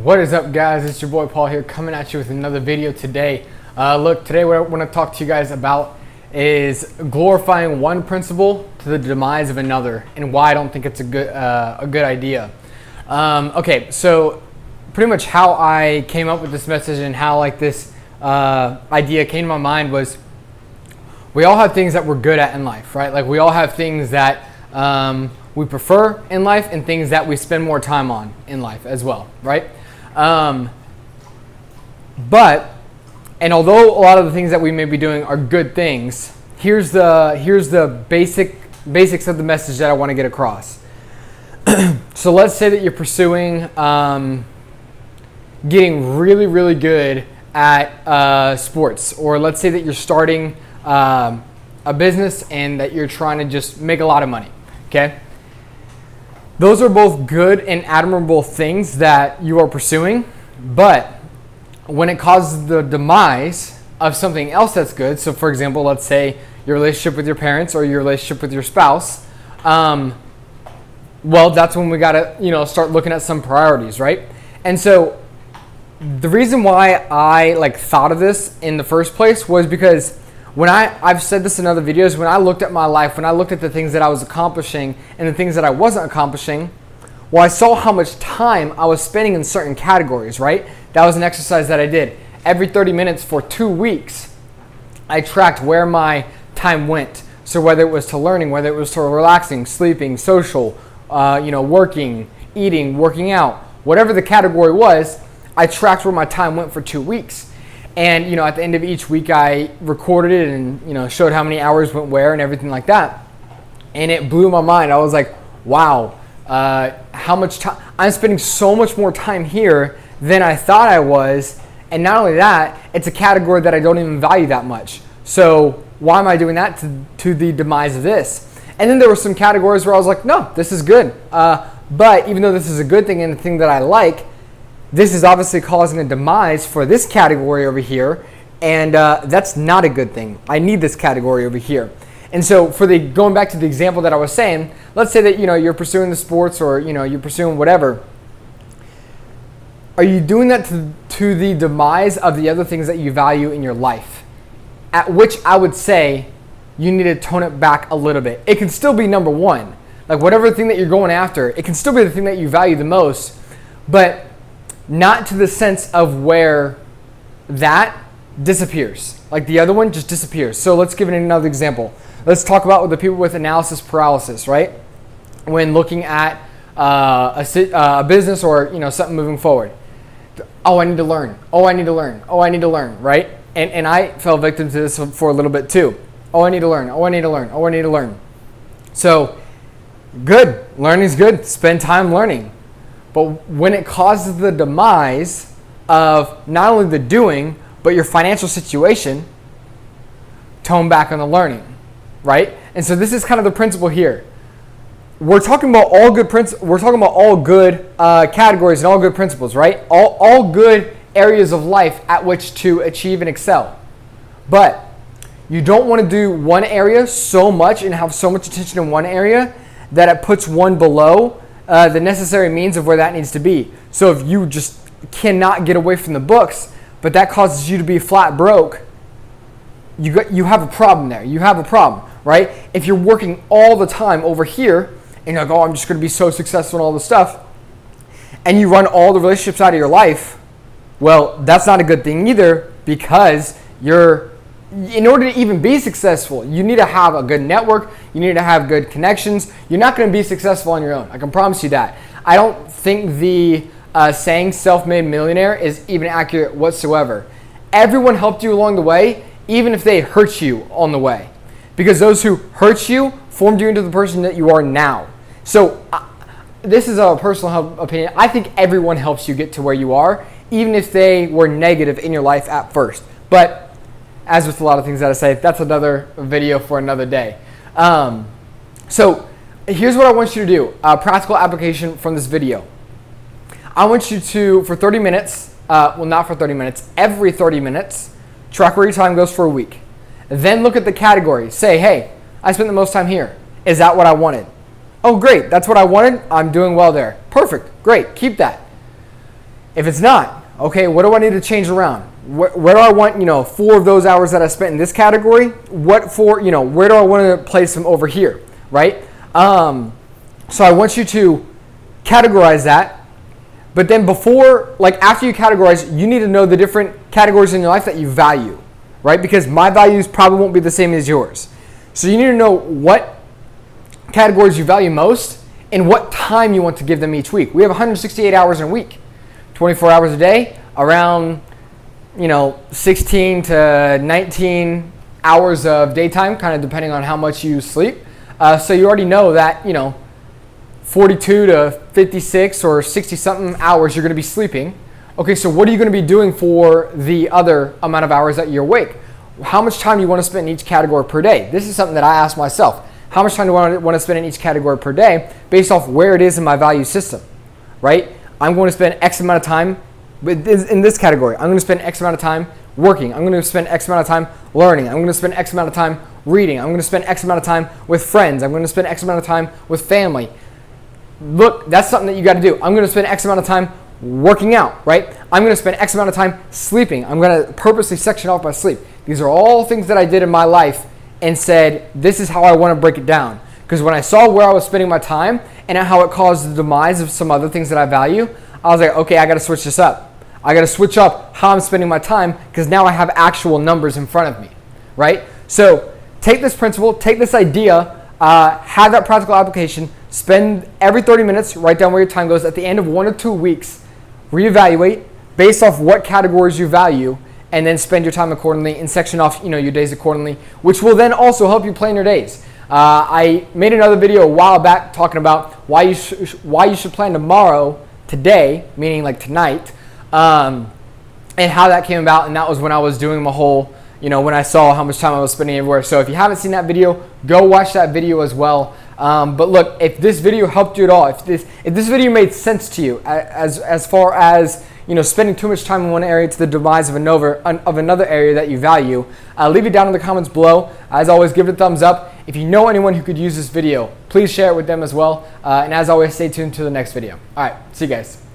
What is up, guys? It's your boy Paul here, coming at you with another video today. Today what I want to talk to you guys about is glorifying one principle to the demise of another, and why I don't think it's a good idea. Okay, so pretty much how I came up with this message and how this idea came to my mind was, we all have things that we're good at in life, right? Like, we all have things that we prefer in life and things that we spend more time on in life as well, right? And although a lot of the things that we may be doing are good things, here's the basics of the message that I want to get across. So let's say that you're pursuing getting really good at sports, or let's say that you're starting a business and that you're trying to just make a lot of money. Okay, those are both good and admirable things that you are pursuing, but when it causes the demise of something else that's good, so for example, let's say your relationship with your parents or your relationship with your spouse, well, that's when we gotta start looking at some priorities, right? And so the reason why I thought of this in the first place was because when I've said this in other videos, when I looked at my life, when I looked at the things that I was accomplishing and the things that I wasn't accomplishing, well, I saw how much time I was spending in certain categories, right? That was an exercise that I did. Every 30 minutes for 2 weeks, I tracked where my time went. So whether it was to learning, whether it was to relaxing, sleeping, social, working, eating, working out, whatever the category was, I tracked where my time went for 2 weeks. And at the end of each week, I recorded it and showed how many hours went where and everything like that. And it blew my mind. I was like, wow, how much time I'm spending, so much more time here than I thought I was. And not only that, it's a category that I don't even value that much. So why am I doing that to the demise of this? And then there were some categories where I was like, no, this is good. But even though this is a good thing and the thing that I like, this is obviously causing a demise for this category over here, and that's not a good thing. I need this category over here. And so going back to the example that I was saying, let's say that you're pursuing the sports, or you're pursuing whatever. Are you doing that to the demise of the other things that you value in your life? At which I would say you need to tone it back a little bit. It can still be number one. Like, whatever thing that you're going after, it can still be the thing that you value the most, but not to the sense of where that disappears. Like, the other one just disappears. So let's give it another example. Let's talk about the people with analysis paralysis, right? When looking at a business or something moving forward. Oh, I need to learn. Oh, I need to learn. Oh, I need to learn, right? And I fell victim to this for a little bit too. Oh, I need to learn. Oh, I need to learn. Oh, I need to learn. So good. Learning's good. Spend time learning. But when it causes the demise of not only the doing, but your financial situation, tone back on the learning, right? And so this is kind of the principle here. We're talking about all good We're talking about all good categories and all good principles, right? All good areas of life at which to achieve and excel. But you don't want to do one area so much and have so much attention in one area that it puts one below the necessary means of where that needs to be. So if you just cannot get away from the books, but that causes you to be flat broke, you have a problem there. You have a problem, right? If you're working all the time over here and you're like, oh, I'm just going to be so successful in all this stuff, and you run all the relationships out of your life, well, that's not a good thing either, because in order to even be successful, you need to have a good network. You need to have good connections. You're not going to be successful on your own. I can promise you that. I don't think the saying self-made millionaire is even accurate whatsoever. Everyone helped you along the way, even if they hurt you on the way. Because those who hurt you formed you into the person that you are now. So this is a personal opinion. I think everyone helps you get to where you are, even if they were negative in your life at first. But as with a lot of things that I say, that's another video for another day. So here's what I want you to do. A practical application from this video. I want you to, for 30 minutes, not for 30 minutes, every 30 minutes, track where your time goes for a week. Then look at the category. Say, hey, I spent the most time here. Is that what I wanted? Oh, great. That's what I wanted. I'm doing well there. Perfect. Great. Keep that. If it's not, okay, what do I need to change around? Where do I want, 4 of those hours that I spent in this category? Where do I want to place them over here, right? So I want you to categorize that. But then after you categorize, you need to know the different categories in your life that you value, right? Because my values probably won't be the same as yours. So you need to know what categories you value most and what time you want to give them each week. We have 168 hours in a week, 24 hours a day, around 16 to 19 hours of daytime, kind of depending on how much you sleep. So you already know that 42 to 56 or 60 something hours you're going to be sleeping. Okay, so what are you going to be doing for the other amount of hours that you're awake? How much time do you want to spend in each category per day? This is something that I ask myself. How much time do I want to spend in each category per day based off where it is in my value system, right? I'm going to spend X amount of time in this category. I'm going to spend X amount of time working. I'm going to spend X amount of time learning. I'm going to spend X amount of time reading. I'm going to spend X amount of time with friends. I'm going to spend X amount of time with family. Look, that's something that you got to do. I'm going to spend X amount of time working out, right? I'm going to spend X amount of time sleeping. I'm going to purposely section off my sleep. These are all things that I did in my life and said, this is how I want to break it down. Because when I saw where I was spending my time and how it caused the demise of some other things that I value, I was like, okay, I got to switch this up. I got to switch up how I'm spending my time because now I have actual numbers in front of me, right? So take this principle, take this idea, have that practical application, spend every 30 minutes, write down where your time goes. At the end of 1 or 2 weeks, reevaluate based off what categories you value, and then spend your time accordingly and section off your days accordingly, which will then also help you plan your days. I made another video a while back talking about why you should plan today, meaning like tonight, and how that came about. And that was when I was doing my whole, when I saw how much time I was spending everywhere. So if you haven't seen that video, go watch that video as well. But look, if this video helped you at all, if this video made sense to you as far as spending too much time in one area to the demise of another area that you value, leave it down in the comments below. As always, give it a thumbs up. If you know anyone who could use this video, please share it with them as well. And as always, stay tuned to the next video. All right, see you guys.